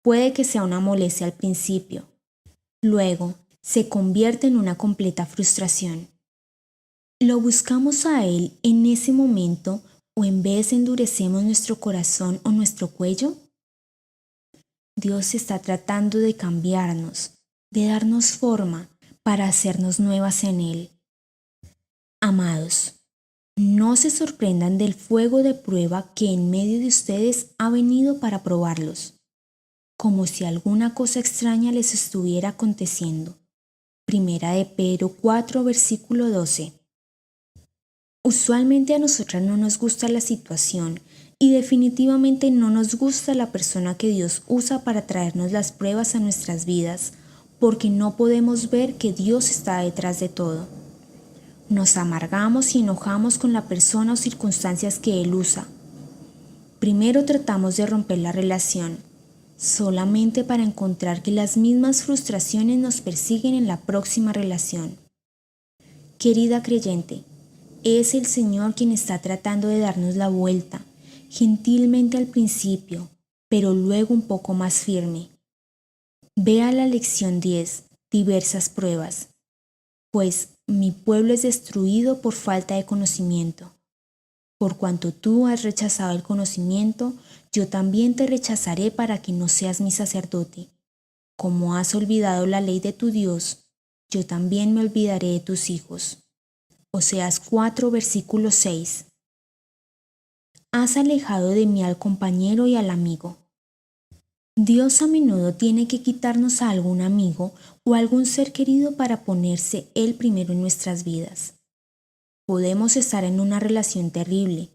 Puede que sea una molestia al principio. Luego, se convierte en una completa frustración. ¿Lo buscamos a Él en ese momento o en vez endurecemos nuestro corazón o nuestro cuello? Dios está tratando de cambiarnos, de darnos forma para hacernos nuevas en Él. Amados, no se sorprendan del fuego de prueba que en medio de ustedes ha venido para probarlos, como si alguna cosa extraña les estuviera aconteciendo. Primera de Pedro 4, versículo 12. Usualmente a nosotras no nos gusta la situación y definitivamente no nos gusta la persona que Dios usa para traernos las pruebas a nuestras vidas, porque no podemos ver que Dios está detrás de todo. Nos amargamos y enojamos con la persona o circunstancias que Él usa. Primero tratamos de romper la relación, solamente para encontrar que las mismas frustraciones nos persiguen en la próxima relación. Querida creyente, es el Señor quien está tratando de darnos la vuelta, gentilmente al principio, pero luego un poco más firme. Vea la lección 10, diversas pruebas. Pues mi pueblo es destruido por falta de conocimiento. Por cuanto tú has rechazado el conocimiento, yo también te rechazaré para que no seas mi sacerdote. Como has olvidado la ley de tu Dios, yo también me olvidaré de tus hijos. Oseas 4, versículo 6. Has alejado de mí al compañero y al amigo. Dios a menudo tiene que quitarnos a algún amigo o algún ser querido para ponerse Él primero en nuestras vidas. Podemos estar en una relación terrible,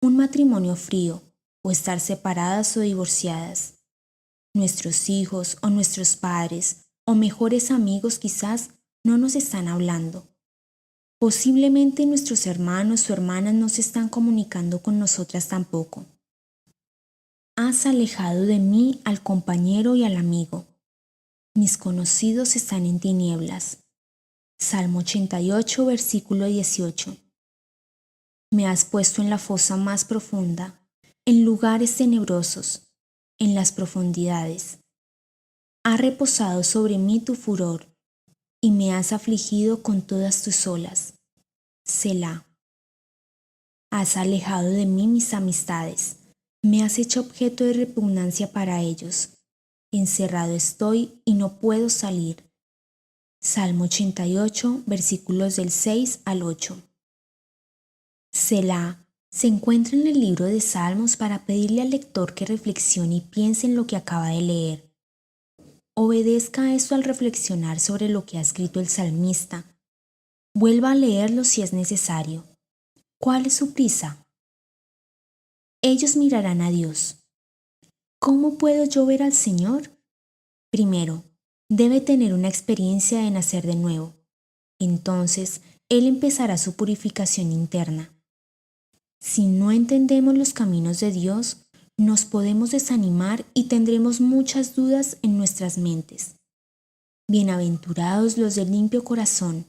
un matrimonio frío, o estar separadas o divorciadas. Nuestros hijos o nuestros padres o mejores amigos quizás no nos están hablando. Posiblemente nuestros hermanos o hermanas no se están comunicando con nosotras tampoco. Has alejado de mí al compañero y al amigo. Mis conocidos están en tinieblas. Salmo 88, versículo 18. Me has puesto en la fosa más profunda, en lugares tenebrosos, en las profundidades. Ha reposado sobre mí tu furor, y me has afligido con todas tus olas. Selah. Has alejado de mí mis amistades, me has hecho objeto de repugnancia para ellos. Encerrado estoy y no puedo salir. Salmo 88, versículos del 6 al 8. Selah se encuentra en el libro de Salmos para pedirle al lector que reflexione y piense en lo que acaba de leer. Obedezca a esto al reflexionar sobre lo que ha escrito el salmista. Vuelva a leerlo si es necesario. ¿Cuál es su prisa? Ellos mirarán a Dios. ¿Cómo puedo yo ver al Señor? Primero, debe tener una experiencia de nacer de nuevo. Entonces, Él empezará su purificación interna. Si no entendemos los caminos de Dios, nos podemos desanimar y tendremos muchas dudas en nuestras mentes. Bienaventurados los de limpio corazón,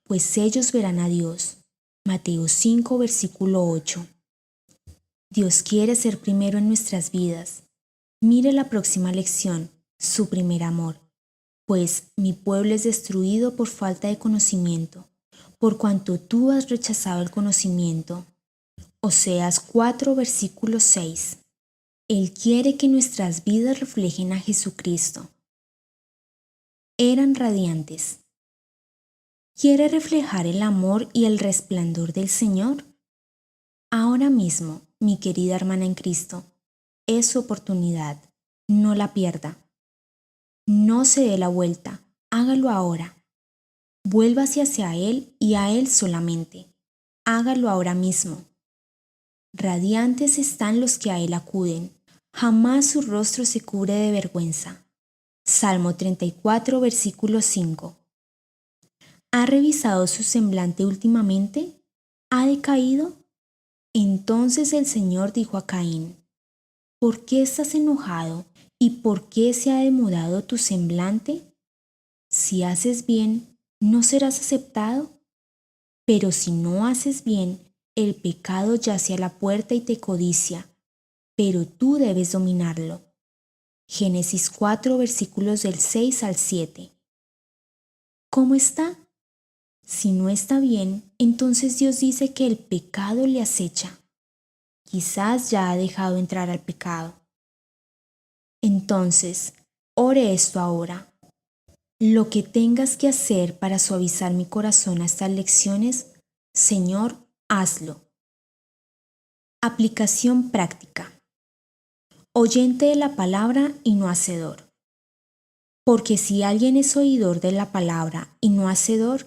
pues ellos verán a Dios. Mateo 5, versículo 8. Dios quiere ser primero en nuestras vidas. Mire la próxima lección, su primer amor. Pues mi pueblo es destruido por falta de conocimiento, por cuanto tú has rechazado el conocimiento. Oseas 4, versículo 6. Él quiere que nuestras vidas reflejen a Jesucristo. Eran radiantes. ¿Quiere reflejar el amor y el resplandor del Señor? Ahora mismo, mi querida hermana en Cristo, es su oportunidad. No la pierda. No se dé la vuelta. Hágalo ahora. Vuélvase hacia Él y a Él solamente. Hágalo ahora mismo. Radiantes están los que a Él acuden. Jamás su rostro se cubre de vergüenza. Salmo 34, versículo 5. ¿Ha revisado su semblante últimamente? ¿Ha decaído? Entonces el Señor dijo a Caín: ¿Por qué estás enojado y por qué se ha demudado tu semblante? Si haces bien, ¿no serás aceptado? Pero si no haces bien, el pecado yace a la puerta y te codicia, pero tú debes dominarlo. Génesis 4, versículos del 6 al 7. ¿Cómo está? Si no está bien, entonces Dios dice que el pecado le acecha. Quizás ya ha dejado entrar al pecado. Entonces, ore esto ahora. Lo que tengas que hacer para suavizar mi corazón a estas lecciones, Señor, hazlo. Aplicación práctica. Oyente de la palabra y no hacedor. Porque si alguien es oidor de la palabra y no hacedor,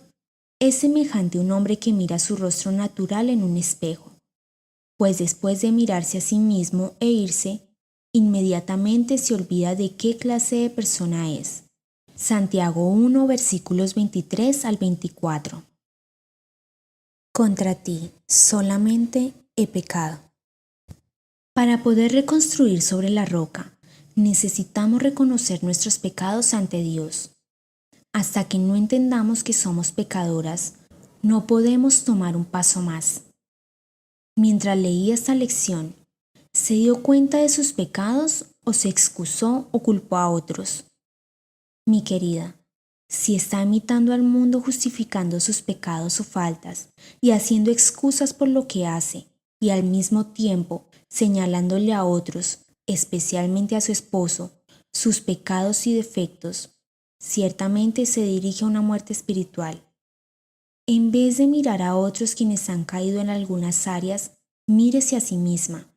es semejante a un hombre que mira su rostro natural en un espejo, pues después de mirarse a sí mismo e irse, inmediatamente se olvida de qué clase de persona es. Santiago 1, versículos 23 al 24. Contra ti solamente he pecado. Para poder reconstruir sobre la roca, necesitamos reconocer nuestros pecados ante Dios. Hasta que no entendamos que somos pecadoras, no podemos tomar un paso más. Mientras leía esta lección, ¿se dio cuenta de sus pecados o se excusó o culpó a otros? Mi querida, si está imitando al mundo justificando sus pecados o faltas y haciendo excusas por lo que hace, y al mismo tiempo señalándole a otros, especialmente a su esposo, sus pecados y defectos, ciertamente se dirige a una muerte espiritual. En vez de mirar a otros quienes han caído en algunas áreas, mírese a sí misma.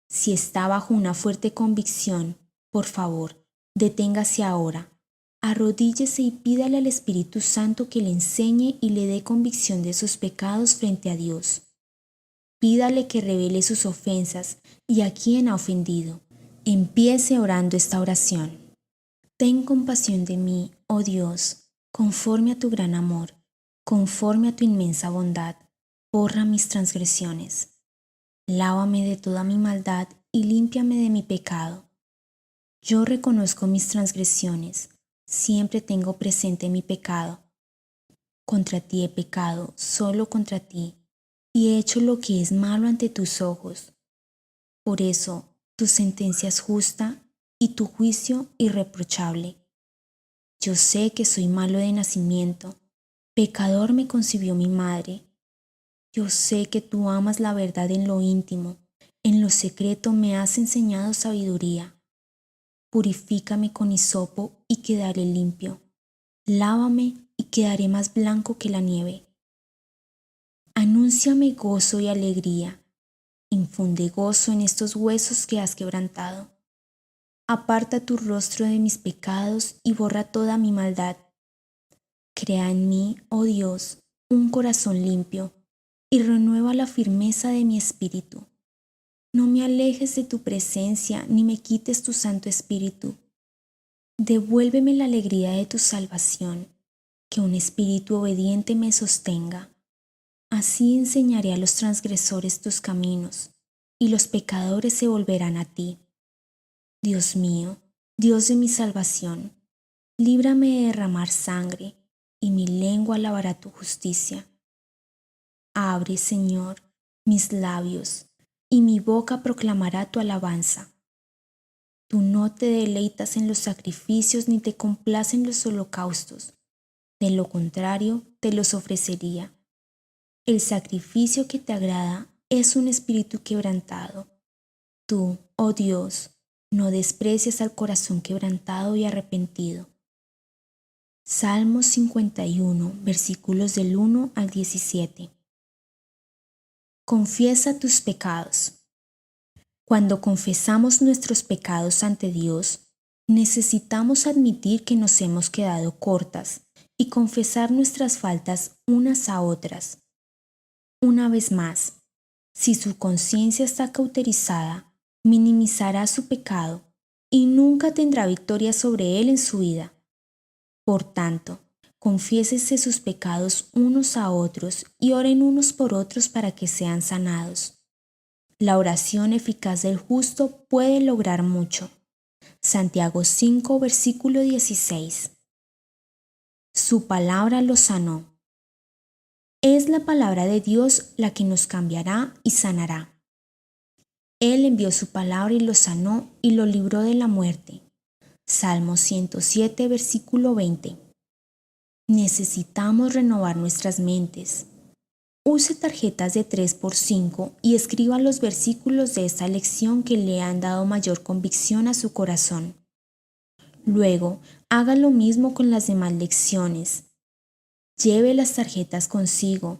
Si está bajo una fuerte convicción, por favor, deténgase ahora. Arrodíllese y pídale al Espíritu Santo que le enseñe y le dé convicción de sus pecados frente a Dios. Pídale que revele sus ofensas y a quien ha ofendido. Empiece orando esta oración. Ten compasión de mí, oh Dios, conforme a tu gran amor, conforme a tu inmensa bondad, borra mis transgresiones. Lávame de toda mi maldad y límpiame de mi pecado. Yo reconozco mis transgresiones, siempre tengo presente mi pecado. Contra ti he pecado, solo contra ti, y he hecho lo que es malo ante tus ojos. Por eso, tu sentencia es justa y tu juicio irreprochable. Yo sé que soy malo de nacimiento, pecador me concibió mi madre. Yo sé que tú amas la verdad en lo íntimo, en lo secreto me has enseñado sabiduría. Purifícame con hisopo y quedaré limpio. Lávame y quedaré más blanco que la nieve. Anúnciame gozo y alegría. Infunde gozo en estos huesos que has quebrantado. Aparta tu rostro de mis pecados y borra toda mi maldad. Crea en mí, oh Dios, un corazón limpio y renueva la firmeza de mi espíritu. No me alejes de tu presencia ni me quites tu Santo Espíritu. Devuélveme la alegría de tu salvación, que un espíritu obediente me sostenga. Así enseñaré a los transgresores tus caminos, y los pecadores se volverán a ti. Dios mío, Dios de mi salvación, líbrame de derramar sangre, y mi lengua alabará tu justicia. Abre, Señor, mis labios, y mi boca proclamará tu alabanza. Tú no te deleitas en los sacrificios ni te complacen los holocaustos. De lo contrario, te los ofrecería. El sacrificio que te agrada es un espíritu quebrantado. Tú, oh Dios, no desprecias al corazón quebrantado y arrepentido. Salmos 51, versículos del 1 al 17. Confiesa tus pecados. Cuando confesamos nuestros pecados ante Dios, necesitamos admitir que nos hemos quedado cortas y confesar nuestras faltas unas a otras. Una vez más, si su conciencia está cauterizada, minimizará su pecado y nunca tendrá victoria sobre él en su vida. Por tanto, confiésese sus pecados unos a otros y oren unos por otros para que sean sanados. La oración eficaz del justo puede lograr mucho. Santiago 5, versículo 16. Su palabra los sanó. Es la palabra de Dios la que nos cambiará y sanará. Él envió su palabra y lo sanó y lo libró de la muerte. Salmo 107, versículo 20. Necesitamos renovar nuestras mentes. Use tarjetas de 3x5 y escriba los versículos de esta lección que le han dado mayor convicción a su corazón. Luego, haga lo mismo con las demás lecciones. Lleve las tarjetas consigo,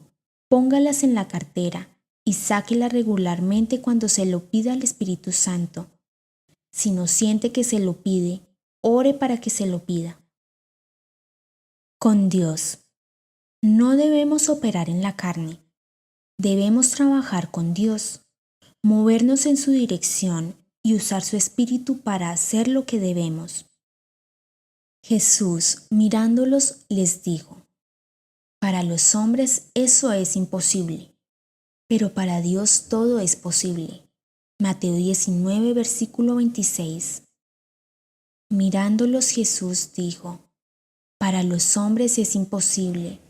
póngalas en la cartera y sáquelas regularmente cuando se lo pida al Espíritu Santo. Si no siente que se lo pide, ore para que se lo pida. Con Dios. No debemos operar en la carne. Debemos trabajar con Dios, movernos en su dirección y usar su espíritu para hacer lo que debemos. Jesús, mirándolos, les dijo: para los hombres eso es imposible, pero para Dios todo es posible. Mateo 19, versículo 26. Mirándolos, Jesús dijo: para los hombres es imposible,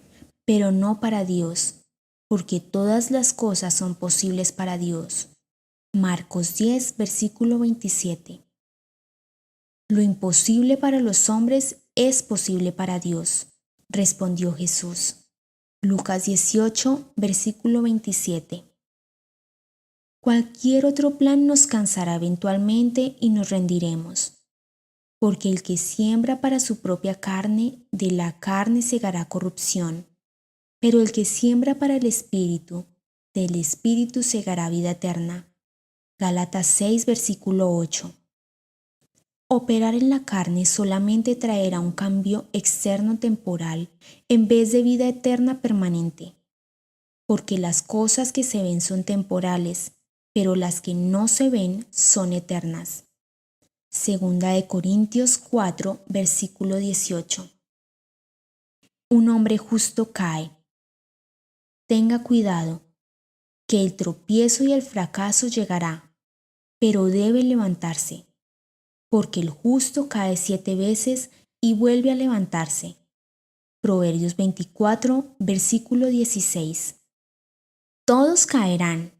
pero no para Dios, porque todas las cosas son posibles para Dios. Marcos 10, versículo 27. Lo imposible para los hombres es posible para Dios, respondió Jesús. Lucas 18, versículo 27. Cualquier otro plan nos cansará eventualmente y nos rendiremos. Porque el que siembra para su propia carne, de la carne segará corrupción, pero el que siembra para el Espíritu, del Espíritu segará vida eterna. Gálatas 6, versículo 8. Operar en la carne solamente traerá un cambio externo temporal en vez de vida eterna permanente, porque las cosas que se ven son temporales, pero las que no se ven son eternas. Segunda de Corintios 4, versículo 18. Un hombre justo cae. Tenga cuidado, que el tropiezo y el fracaso llegará, pero debe levantarse, porque el justo cae 7 veces y vuelve a levantarse. Proverbios 24, versículo 16. Todos caerán,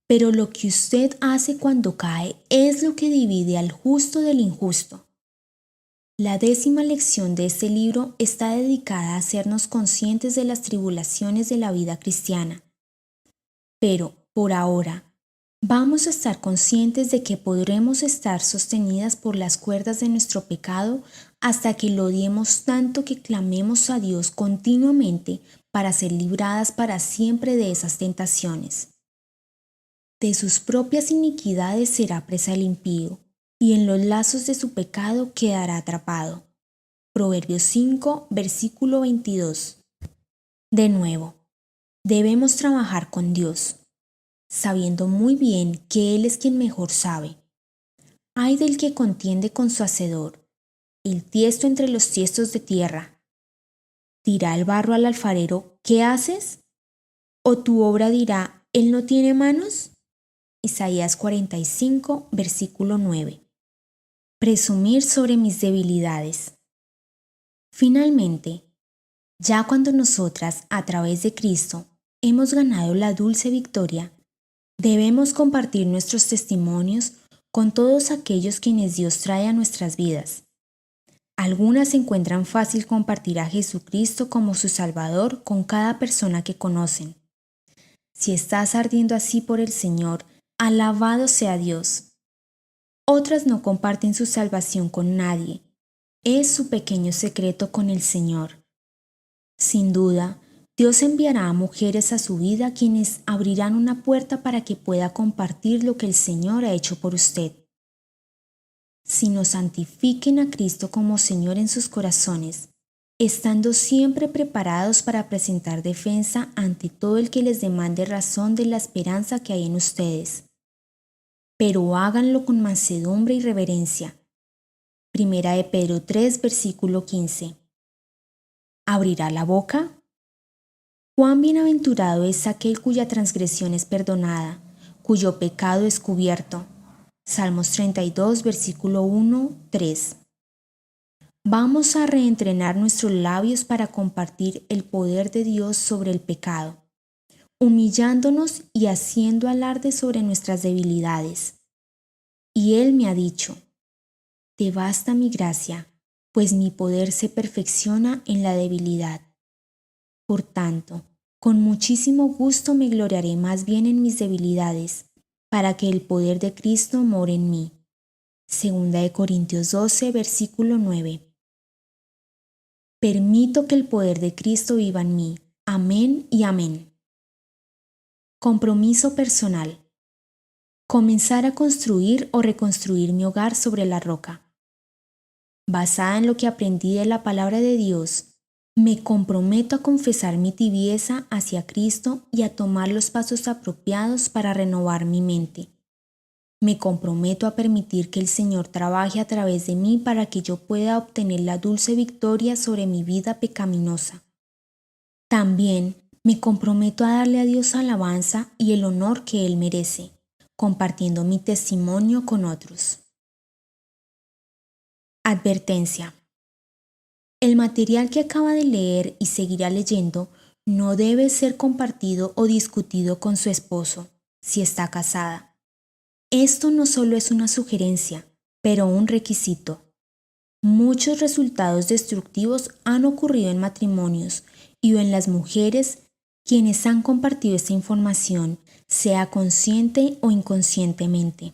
pero lo que usted hace cuando cae es lo que divide al justo del injusto. La 10ª lección de este libro está dedicada a hacernos conscientes de las tribulaciones de la vida cristiana. Pero, por ahora, vamos a estar conscientes de que podremos estar sostenidas por las cuerdas de nuestro pecado hasta que lo odiemos tanto que clamemos a Dios continuamente para ser libradas para siempre de esas tentaciones. De sus propias iniquidades será presa el impío, y en los lazos de su pecado quedará atrapado. Proverbios 5, versículo 22. De nuevo, debemos trabajar con Dios, sabiendo muy bien que Él es quien mejor sabe. Ay del que contiende con su hacedor, el tiesto entre los tiestos de tierra. ¿Dirá el barro al alfarero: ¿qué haces? ¿O tu obra dirá: él no tiene manos? Isaías 45, versículo 9. Presumir sobre mis debilidades. Finalmente, ya cuando nosotras, a través de Cristo, hemos ganado la dulce victoria, debemos compartir nuestros testimonios con todos aquellos quienes Dios trae a nuestras vidas. Algunas encuentran fácil compartir a Jesucristo como su Salvador con cada persona que conocen. Si estás ardiendo así por el Señor, alabado sea Dios. Otras no comparten su salvación con nadie. Es su pequeño secreto con el Señor. Sin duda, Dios enviará a mujeres a su vida quienes abrirán una puerta para que pueda compartir lo que el Señor ha hecho por usted. Sino santifiquen a Cristo como Señor en sus corazones, estando siempre preparados para presentar defensa ante todo el que les demande razón de la esperanza que hay en ustedes. Pero háganlo con mansedumbre y reverencia. Primera de Pedro 3, versículo 15. ¿Abrirá la boca? Cuán bienaventurado es aquel cuya transgresión es perdonada, cuyo pecado es cubierto. Salmos 32, versículo 1, 3. Vamos a reentrenar nuestros labios para compartir el poder de Dios sobre el pecado, humillándonos y haciendo alarde sobre nuestras debilidades. Y Él me ha dicho: te basta mi gracia, pues mi poder se perfecciona en la debilidad. Por tanto, con muchísimo gusto me gloriaré más bien en mis debilidades, para que el poder de Cristo more en mí. 2 Corintios 12, versículo 9. Permito que el poder de Cristo viva en mí. Amén y amén. Compromiso personal. Comenzar a construir o reconstruir mi hogar sobre la roca. Basada en lo que aprendí de la palabra de Dios, me comprometo a confesar mi tibieza hacia Cristo y a tomar los pasos apropiados para renovar mi mente. Me comprometo a permitir que el Señor trabaje a través de mí para que yo pueda obtener la dulce victoria sobre mi vida pecaminosa. También me comprometo a darle a Dios alabanza y el honor que Él merece, compartiendo mi testimonio con otros. Advertencia. El material que acaba de leer y seguirá leyendo no debe ser compartido o discutido con su esposo, si está casada. Esto no solo es una sugerencia, pero un requisito. Muchos resultados destructivos han ocurrido en matrimonios y en las mujeres quienes han compartido esta información, sea consciente o inconscientemente.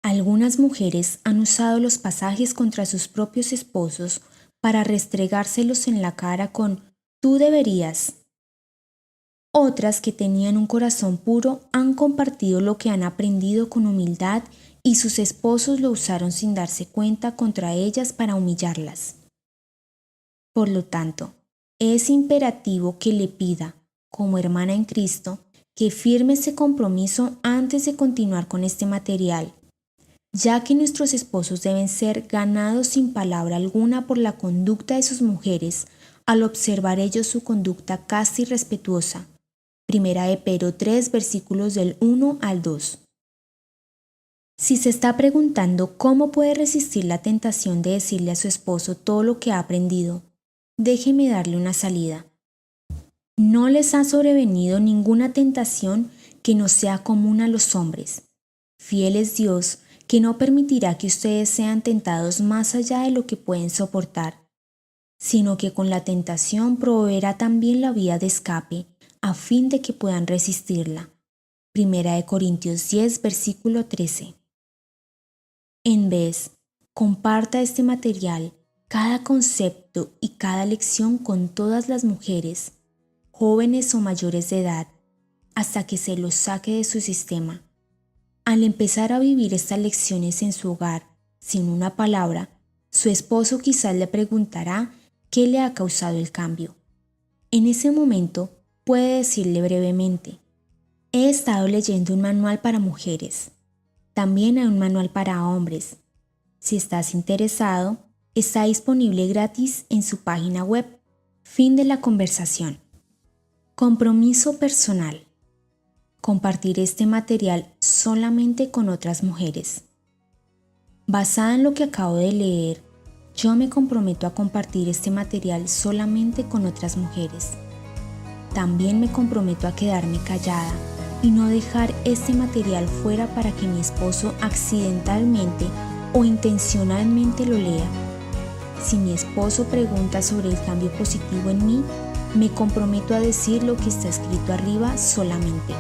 Algunas mujeres han usado los pasajes contra sus propios esposos para restregárselos en la cara con «tú deberías». Otras que tenían un corazón puro han compartido lo que han aprendido con humildad y sus esposos lo usaron sin darse cuenta contra ellas para humillarlas. Por lo tanto, es imperativo que le pida, como hermana en Cristo, que firme ese compromiso antes de continuar con este material, ya que nuestros esposos deben ser ganados sin palabra alguna por la conducta de sus mujeres al observar ellos su conducta casta y respetuosa. 1 Pedro 3, versículos del 1 al 2. Si se está preguntando cómo puede resistir la tentación de decirle a su esposo todo lo que ha aprendido, déjeme darle una salida. No les ha sobrevenido ninguna tentación que no sea común a los hombres. Fiel es Dios, que no permitirá que ustedes sean tentados más allá de lo que pueden soportar, sino que con la tentación proveerá también la vía de escape, a fin de que puedan resistirla. 1 Corintios 10, versículo 13. En vez, comparta este material, cada concepto y cada lección con todas las mujeres, jóvenes o mayores de edad, hasta que se los saque de su sistema. Al empezar a vivir estas lecciones en su hogar, sin una palabra, su esposo quizás le preguntará qué le ha causado el cambio. En ese momento, puede decirle brevemente: he estado leyendo un manual para mujeres. También hay un manual para hombres. Si estás interesado, está disponible gratis en su página web. Fin de la conversación. Compromiso personal. Compartir este material solamente con otras mujeres. Basada en lo que acabo de leer, yo me comprometo a compartir este material solamente con otras mujeres. También me comprometo a quedarme callada y no dejar este material fuera para que mi esposo accidentalmente o intencionalmente lo lea. Si mi esposo pregunta sobre el cambio positivo en mí, me comprometo a decir lo que está escrito arriba solamente.